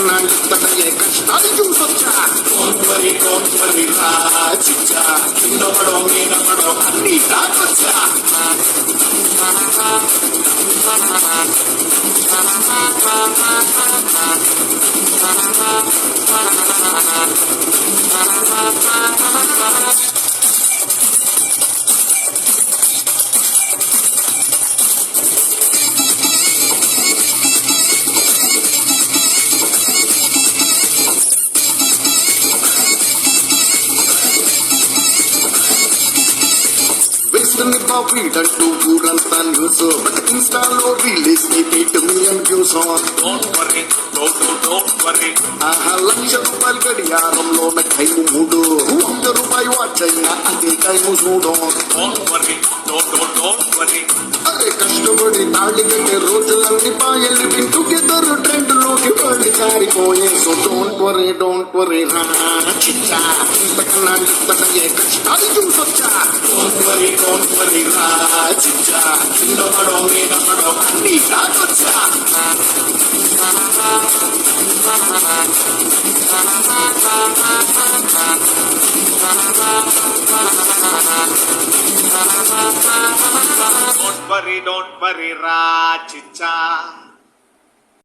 ఇంతకన్నా ఇంతకయ్యే కష్టాలు చూసొచ్చా. Don't worry రా చిచ్చా, కిందపడో మీదపడో అన్ని దాకొచ్చా. వేస్తుంది బాబీడంటూ ఊరంతా న్యూస్, ఇన్స్టాలో రిలీజ్ కి మిలియన్ వ్యూస్. ఆహా, ₹1,00,000 గడియారంలోన టైము 3, ₹100 వాచ్ అయినా అదే టైము చూడు. అరే కష్టపడి తాళి కట్టే రోజులన్నీ పాయలు టుగెదర్ ట్రెండ్ లోకి పడి జారిపోయే. సో డోంట్ వరీ రా చిచ్చా, ఇంతకన్నా ఇంతకయ్యే కష్టాలు చూసొచ్చా. డోంట్ వరీ రా చిచ్చా, కిందపడో మీదపడో అన్ని దాకొచ్చా. Don't worry, ra chicha.